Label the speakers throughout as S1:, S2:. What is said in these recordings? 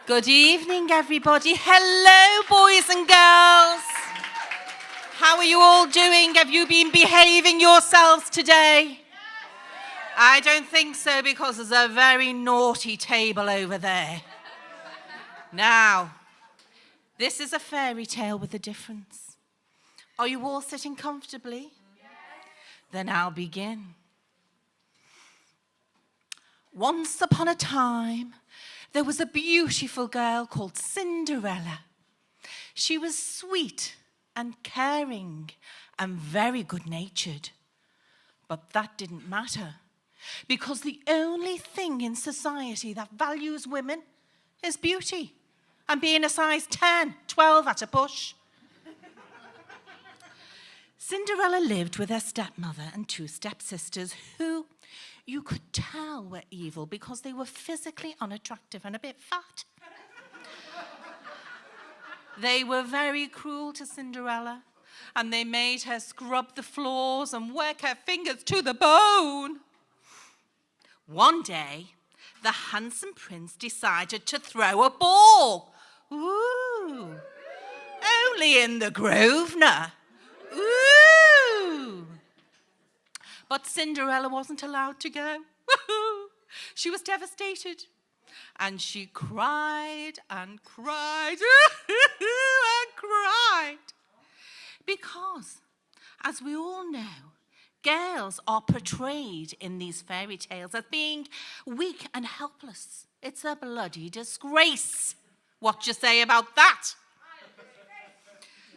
S1: Good evening, everybody. Hello, boys and girls. How are you all doing? Have you been behaving yourselves today? I don't think so, because there's a very naughty table over there. Now, this is a fairy tale with a difference. Are you all sitting comfortably? Yes. Then I'll begin. Once upon a time, there was a beautiful girl called Cinderella. She was sweet and caring and very good-natured. But that didn't matter, because the only thing in society that values women is beauty and being a size 10, 12 at a push. Cinderella lived with her stepmother and two stepsisters who you could tell were evil because they were physically unattractive and a bit fat. They were very cruel to Cinderella, and they made her scrub the floors and work her fingers to the bone. One day, the handsome prince decided to throw a ball. Ooh, only in the Grosvenor. Ooh. But Cinderella wasn't allowed to go. She was devastated. And she cried and cried and cried. Because, as we all know, girls are portrayed in these fairy tales as being weak and helpless. It's a bloody disgrace. What do you say about that?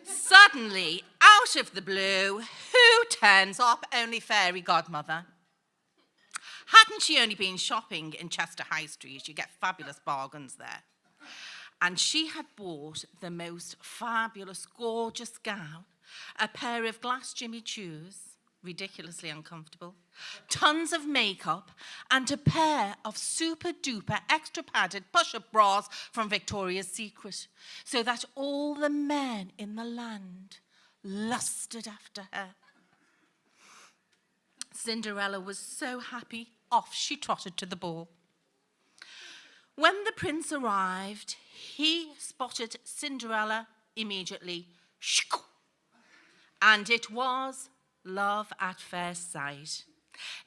S1: Suddenly, out of the blue, who turns up? Only fairy godmother. Hadn't she only been shopping in Chester High Street? You get fabulous bargains there. And she had bought the most fabulous, gorgeous gown, a pair of glass Jimmy Choos, ridiculously uncomfortable, tons of makeup, and a pair of super-duper extra-padded push-up bras from Victoria's Secret, so that all the men in the land lusted after her. Cinderella was so happy, off she trotted to the ball. When the prince arrived, he spotted Cinderella immediately, and it was love at first sight.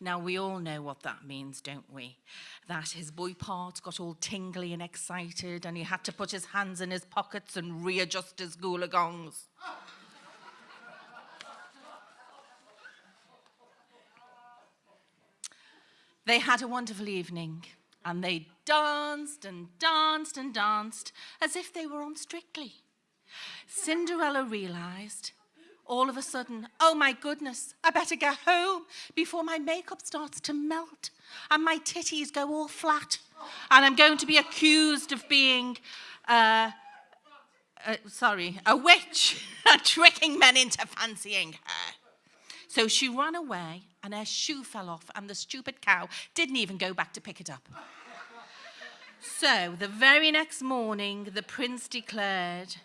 S1: Now, we all know what that means, don't we? That his boy parts got all tingly and excited, and he had to put his hands in his pockets and readjust his goolagongs. They had a wonderful evening, and they danced and danced and danced as if they were on Strictly. Cinderella realised, all of a sudden, oh my goodness, I better get home before my makeup starts to melt and my titties go all flat, and I'm going to be accused of being, a witch, tricking men into fancying her. So she ran away, and her shoe fell off, and the stupid cow didn't even go back to pick it up. So the very next morning, the prince declared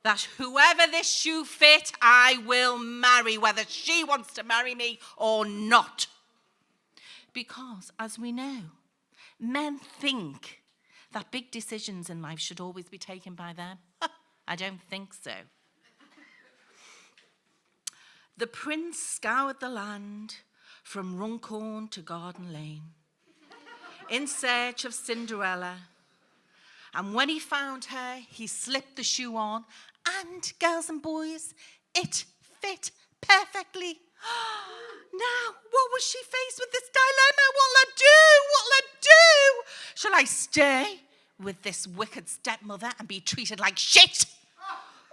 S1: that whoever this shoe fit, I will marry, whether she wants to marry me or not. Because, as we know, men think that big decisions in life should always be taken by them. I don't think so. The prince scoured the land from Runcorn to Garden Lane in search of Cinderella. And when he found her, he slipped the shoe on, and, girls and boys, it fit perfectly. Now, what was she faced with this dilemma? What'll I do? Shall I stay with this wicked stepmother and be treated like shit?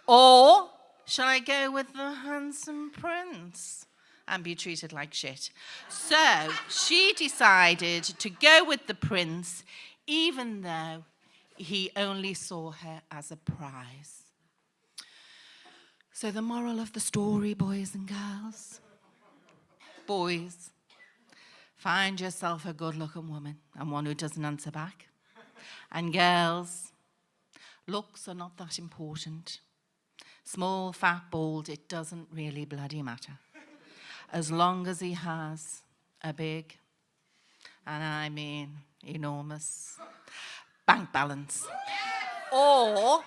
S1: Or shall I go with the handsome prince and be treated like shit? So she decided to go with the prince, even though he only saw her as a prize. So the moral of the story, boys and girls: boys, find yourself a good-looking woman and one who doesn't answer back. And girls, looks are not that important. Small, fat, bald, it doesn't really bloody matter. As long as he has a big, and I mean enormous, bank balance. or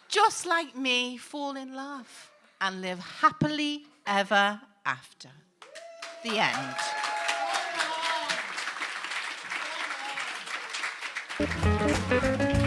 S1: just like me, fall in love and live happily ever after. The end.